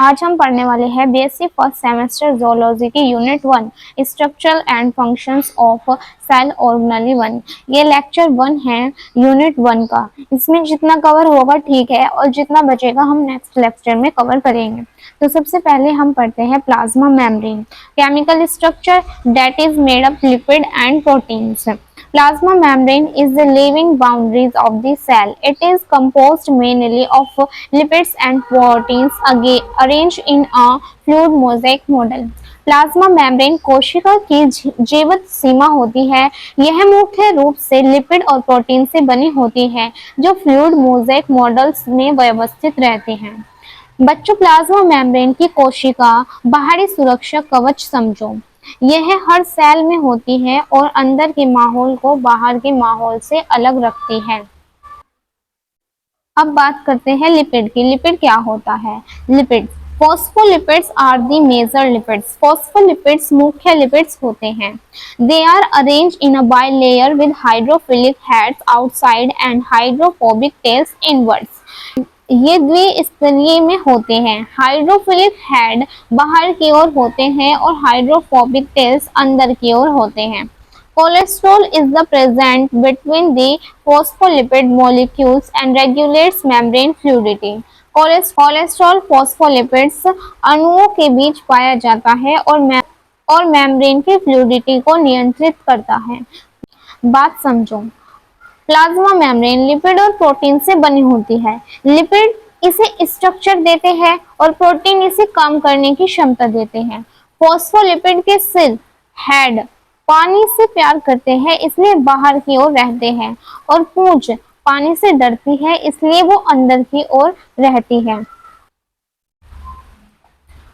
आज हम पढ़ने वाले हैं बीएससी फर्स्ट सेमेस्टर जोलॉजी की unit 1 structural and functions of cell organelle 1। ये लेक्चर 1 है यूनिट 1 का। इसमें जितना कवर होगा ठीक है और जितना बचेगा हम नेक्स्ट लेक्चर में कवर करेंगे। तो सबसे पहले हम पढ़ते हैं plasma membrane chemical structure that is made up lipid and proteins. Plasma membrane is the living boundaries of the cell. It is composed mainly of lipids and proteins arranged in a fluid mosaic model. Plasma membrane कोशिका की जीवित सीमा होती है। यह मुख्य रूप से lipid और प्रोटीन से बनी होती है जो फ्लूइड मोज़ेक मॉडल्स में व्यवस्थित रहते हैं। बच्चों, प्लाज्मा मेम्ब्रेन की कोशिका बाहरी सुरक्षा कवच समझो। यह हर सेल में होती है और अंदर के माहौल को बाहर के माहौल से अलग रखती है। अब बात करते हैं लिपिड की। लिपिड क्या होता है? Lipid phospholipids are the major lipids. Phospholipids मुख्य लिपिड्स होते हैं। They are arranged in a bilayer with hydrophilic heads outside and hydrophobic tails inwards. ये द्विस्तरीय में होते हैं। हाइड्रोफिलिक हेड बाहर की ओर होते हैं और हाइड्रोफोबिक टेल्स अंदर की ओर होते हैं। Cholesterol is the present between the phospholipid molecules and regulates membrane fluidity. Cholesterol phospholipids अणुओं के बीच पाया जाता है और मेम्ब्रेन की फ्लूइडिटी को नियंत्रित करता है। बात समझो। प्लाज्मा मेम्ब्रेन लिपिड और प्रोटीन से बनी होती है। लिपिड इसे स्ट्रक्चर देते हैं और प्रोटीन इसे काम करने की क्षमता देते हैं। फॉस्फोलिपिड के सिर हेड पानी से प्यार करते हैं इसलिए बाहर की ओर रहते हैं और पूंछ पानी से डरती है इसलिए वो अंदर की ओर रहती है।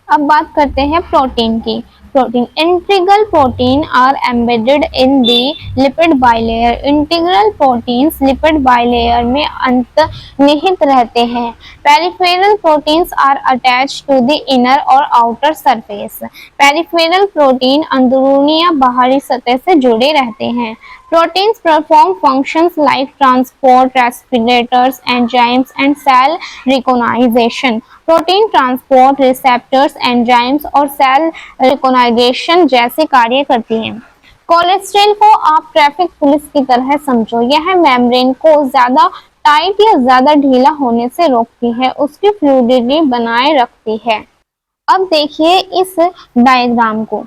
अब बात करते हैं प्रोटीन की। Protein integral protein are embedded in the lipid bilayer. Integral proteins lipid bilayer में अंतर्निहित रहते हैं। Peripheral proteins are attached to the inner और आउटर सरफेस। पेरिफेरल प्रोटीन अंदरूनी या बाहरी सतह से जुड़े रहते हैं। Proteins perform functions like transport, respirators, enzymes, and cell recognition. Protein transport, receptors, enzymes और सेल रिकॉग्निशन जैसे कार्य करती हैं। कोलेस्ट्रॉल को आप ट्रैफिक पुलिस की तरह समझो। यह मेम्ब्रेन को ज्यादा टाइट या ज्यादा ढीला होने से रोकती है, उसकी फ्लूइडिटी बनाए रखती है। अब देखिए इस डायग्राम को।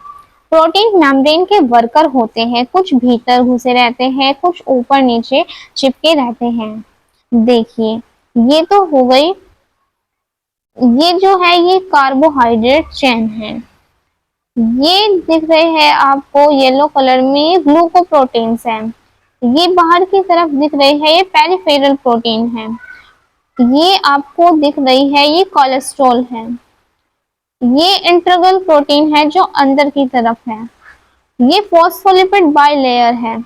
प्रोटीन मेम्ब्रेन के वर्कर होते हैं। कुछ भीतर घुसे रहते हैं, कुछ ऊपर नीचे चिपके रहते हैं। देखिए ये तो हो गई। ये जो है ये कार्बोहाइड्रेट चेन है। ये दिख रहे हैं आपको येलो कलर में ग्लूकोप्रोटीन्स हैं। ये बाहर की तरफ दिख रही है, ये पेरिफेरल प्रोटीन है। ये आपको दिख रही है, ये कोलेस्ट्रॉल है। ये इंटीग्रल प्रोटीन है जो अंदर की तरफ है। ये फॉस्फोलिपिड बाइलेयर है।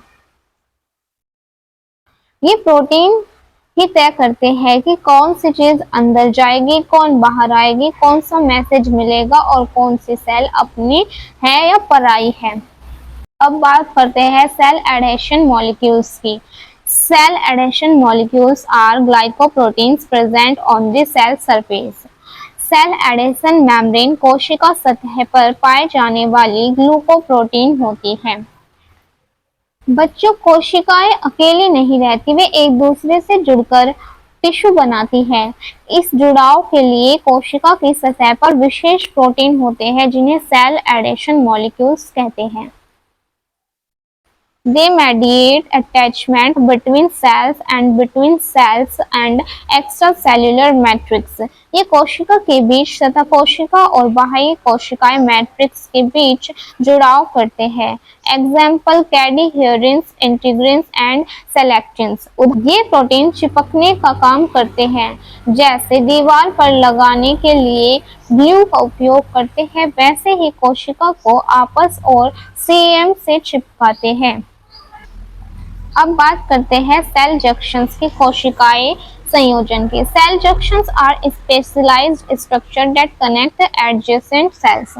ये प्रोटीन ही तय करते हैं कि कौन सी चीज अंदर जाएगी, कौन बाहर आएगी, कौन सा मैसेज मिलेगा और कौन सी सेल अपनी है या पराई है। अब बात करते हैं सेल एडेशन मॉलिक्यूल्स की। Cell adhesion molecules are glycoproteins present on the cell surface. Cell adhesion membrane कोशिका सतह पर पाए जाने वाली ग्लूकोप्रोटीन होती है। बच्चों, कोशिकाएं अकेली नहीं रहती, वे एक दूसरे से जुड़कर टिश्यू बनाती हैं। इस जुड़ाव के लिए कोशिका की सतह पर विशेष प्रोटीन होते हैं जिन्हें सेल एडेशन मॉलिक्यूल्स कहते हैं। They mediate attachment between cells and extracellular matrix. ये कोशिका के बीच तथा कोशिका और बाह्य कोशिकाएं मैट्रिक्स के बीच जुड़ाव करते हैं। Example cadherins, integrins and selectins. ये प्रोटीन चिपकने का काम करते हैं। जैसे दीवार पर लगाने के लिए ग्लू का उपयोग करते हैं, वैसे ही कोशिका को आपस और सीएम से चिपकाते हैं। अब बात करते हैं सेल जंक्शंस की, कोशिकाएं संयोजन की। Cell junctions are specialized structure that connect adjacent cells.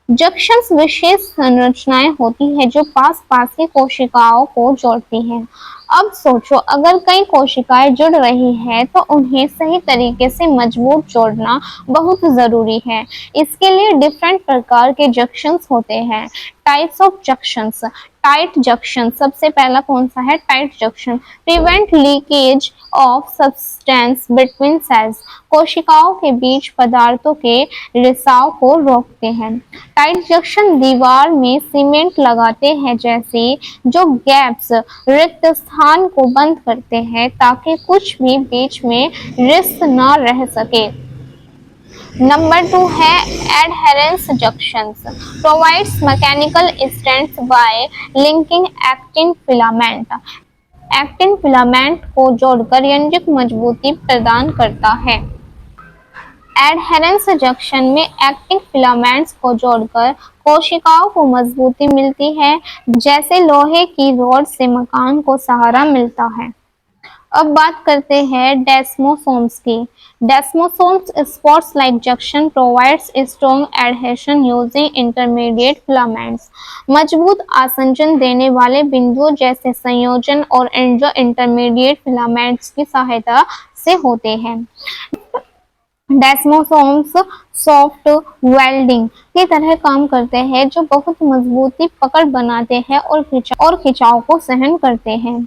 Junctions विशेष संरचनाएं होती हैं जो पास पास की कोशिकाओं को जोड़ती हैं। अब सोचो, अगर कई कोशिकाएं जुड़ रही हैं तो उन्हें सही तरीके से मजबूत जोड़ना बहुत जरूरी है। इसके लिए डिफरेंट प्रकार के जंक्शंस होते हैं। Types of junctions. Tight junction, सबसे पहला कौन सा है? Tight junction prevent leakage of substance between cells, कोशिकाओं के बीच पदार्थों के रिसाव को रोकते हैं। टाइट जंक्शन दीवार में सीमेंट लगाते हैं जैसे, जो गैप्स, रिक्त स्थान को बंद करते हैं ताकि कुछ भी बीच में रिक्त ना रह सके। नंबर 2 है adherence junctions, provides mechanical strength by linking actin filament, actin filament को जोड़कर यांत्रिक मजबूती प्रदान करता है। एडहेरेंस जंक्शन में एक्टिन फिलामेंट्स को जोड़कर कोशिकाओं को मजबूती मिलती है, जैसे लोहे की रॉड से मकान को सहारा मिलता है। अब बात करते हैं डेस्मोसोम्स की। Desmosomes spots like junction provides strong adhesion using intermediate filaments, मजबूत आसंजन देने वाले बिंदुओं जैसे संयोजन और जो इंटरमीडिएट फिलामेंट्स की सहायता से होते हैं। डेस्मोसोम्स सॉफ्ट वेल्डिंग की तरह काम करते हैं, जो बहुत मजबूती पकड़ बनाते हैं और खिंचाव को सहन करते हैं।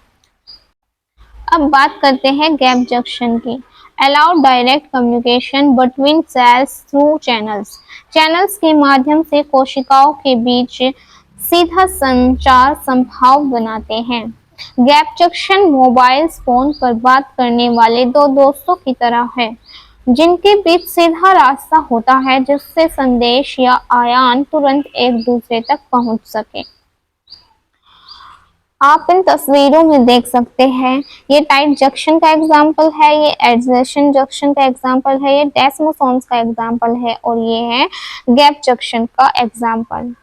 अब बात करते हैं गैप जंक्शन की। Allow direct communication between cells through channels, channels के माध्यम से कोशिकाओं के बीच सीधा संचार संभव बनाते हैं। गैप जंक्शन मोबाइल फोन पर बात करने वाले दो दोस्तों की तरह है, जिनके बीच सीधा रास्ता होता है जिससे संदेश या आयान तुरंत एक दूसरे तक पहुंच सके। आप इन तस्वीरों में देख सकते हैं, ये टाइट जंक्शन का एग्जाम्पल है, ये एडहेरेंस जंक्शन का एग्जाम्पल है, ये डेस्मोसोम्स का एग्जाम्पल है और ये है गैप जंक्शन का एग्जाम्पल।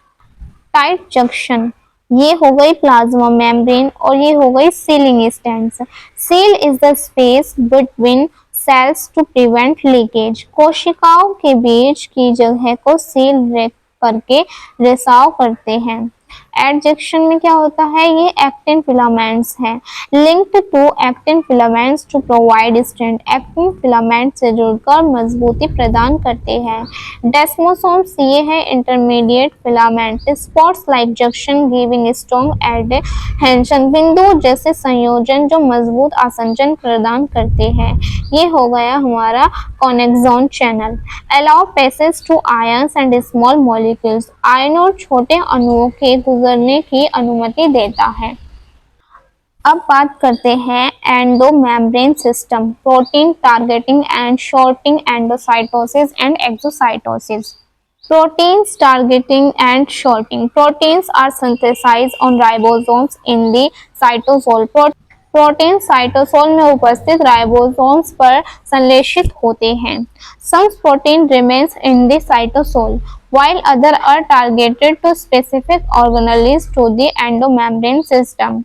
टाइट जंक्शन, ये हो गई प्लाज्मा मेम्ब्रेन और ये हो गई sealing strands. Seal is the space between cells to prevent leakage, कोशिकाओं के बीच की जगह को सील करके रिसाव करते हैं। एडजेक्शन में क्या होता है? ये एक्टिन फिलामेंट्स हैं, linked to actin filaments to provide strength, actin filament से जुड़कर मजबूती प्रदान करते हैं। डेस्मोसोम्स, ये है intermediate filament, spots like junction giving strong adhesion, बिंदु जैसे संयोजन जो मजबूत आसंजन प्रदान करते हैं। ये हो गया हमारा connexon channel. Allow passage to ions and small molecules, ion और छोटे अणुओं के गुजरने की अनुमति देता है। अब बात करते हैं endomembrane system, protein targeting and sorting, endocytosis and exocytosis. Proteins targeting and sorting. Proteins are synthesized on ribosomes in the cytosol. Protein cytosol में उपस्थित राइबोसोम्स पर संश्लेषित होते हैं। Some protein remains in the cytosol, while other are targeted to specific organelles to the endomembrane system.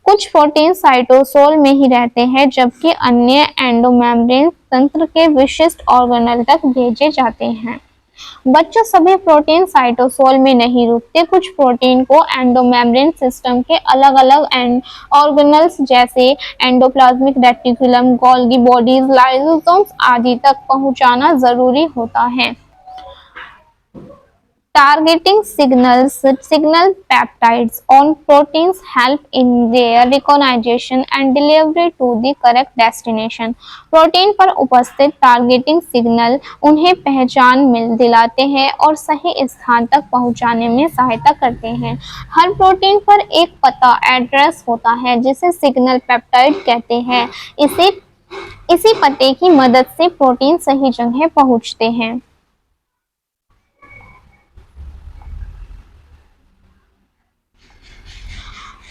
कुछ protein cytosol में ही रहते हैं जबकि अन्य एंडोमेम्ब्रेन तंत्र के विशिष्ट ऑर्गेनल तक भेजे जाते हैं। बच्चों, सभी प्रोटीन साइटोसोल में नहीं रुकते, कुछ प्रोटीन को एंडोमेम्ब्रेन सिस्टम के अलग-अलग ऑर्गेनल्स जैसे endoplasmic reticulum, Golgi bodies, lysosomes आदि तक पहुंचाना जरूरी होता है। Targeting signal peptides on proteins help in their recognition and delivery to the correct destination. Protein पर उपस्थित टारगेटिंग सिग्नल उन्हें पहचान दिलाते हैं और सही स्थान तक पहुंचाने में सहायता करते हैं। हर प्रोटीन पर एक पता एड्रेस होता है जिसे सिग्नल पेप्टाइड कहते हैं। इसी पते की मदद से प्रोटीन सही जगह पहुंचते हैं।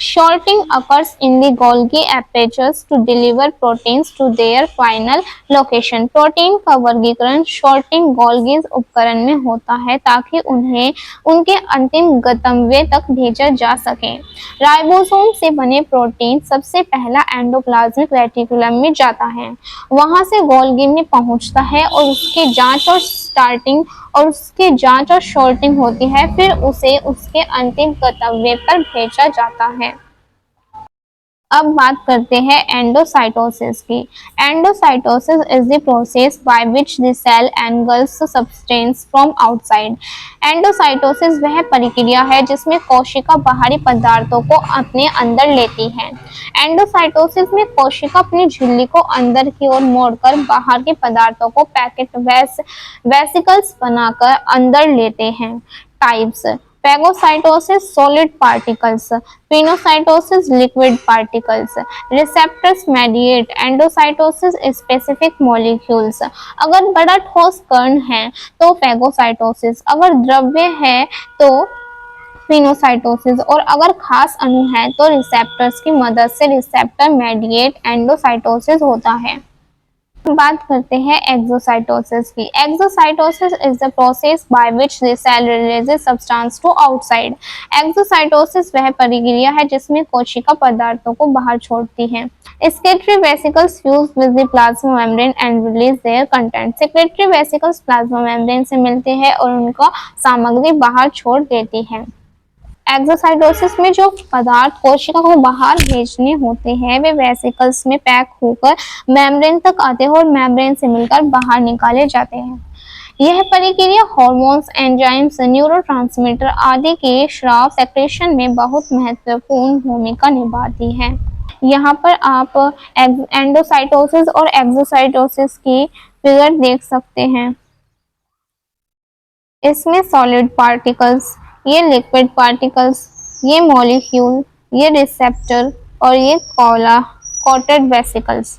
Sorting occurs in the Golgi apparatus to deliver proteins to their final location. Protein का वर्गीकरण sorting Golgi उपकरण में होता है ताकि उन्हें उनके अंतिम गंतव्य तक भेजा जा सके। राइबोसोम से बने प्रोटीन सबसे पहला एंडोप्लाज्मिक रेटिकुलम में जाता है, वहां से गोल्गी में पहुंचता है और उसकी जांच और सॉर्टिंग होती है, फिर उसे उसके अंतिम गंतव्य पर भेजा जाता है। अब बात करते हैं एंडोसाइटोसिस की। Endocytosis is the process by which the cell engulfs substance from outside. Endocytosis वह प्रक्रिया है जिसमें कोशिका बाहरी पदार्थों को अपने अंदर लेती है। एंडोसाइटोसिस में कोशिका अपनी झिल्ली को अंदर की ओर मोड़कर बाहर के पदार्थों को पैकेट वेसिकल्स बनाकर अंदर लेते हैं। Types: phagocytosis solid particles, pinocytosis liquid particles, receptors mediate endocytosis specific molecules। अगर बड़ा ठोस कण है तो phagocytosis, अगर द्रव्य है तो फिनोसाइटोसिस और अगर खास अणु है तो रिसेप्टर्स की मदद से रिसेप्टर मेडिएट एंडोसाइटोसिस होता है। बात करते हैं एक्सोसाइटोसिस की। Exocytosis is the process by which the cell releases substance to outside. Exocytosis वह प्रक्रिया है जिसमें कोशिका पदार्थों को बाहर छोड़ती है। Secretory vesicles fuse with the plasma membrane and release their content। Secretory vesicles plasma membrane से मिलते हैं और उनका सामग्री बाहर छोड़ देती है। एक्सोसाइटोसिस में जो पदार्थ कोशिका को बाहर भेजने होते हैं वे वेसिकल्स में पैक होकर मेम्ब्रेन तक आते हैं और मेम्ब्रेन से मिलकर बाहर निकाले जाते हैं। यह प्रक्रिया हार्मोन्स, एंजाइम्स, न्यूरोट्रांसमीटर आदि के स्राव सेक्रेशन में बहुत महत्वपूर्ण भूमिका निभाती है। यहाँ पर आप एंडोसाइटोसिस और एक्सोसाइटोसिस की फिगर देख सकते हैं। इसमें सॉलिड पार्टिकल्स, ये लिक्विड पार्टिकल्स, ये मॉलिक्यूल, ये रिसेप्टर और ये कोटेड वेसिकल्स।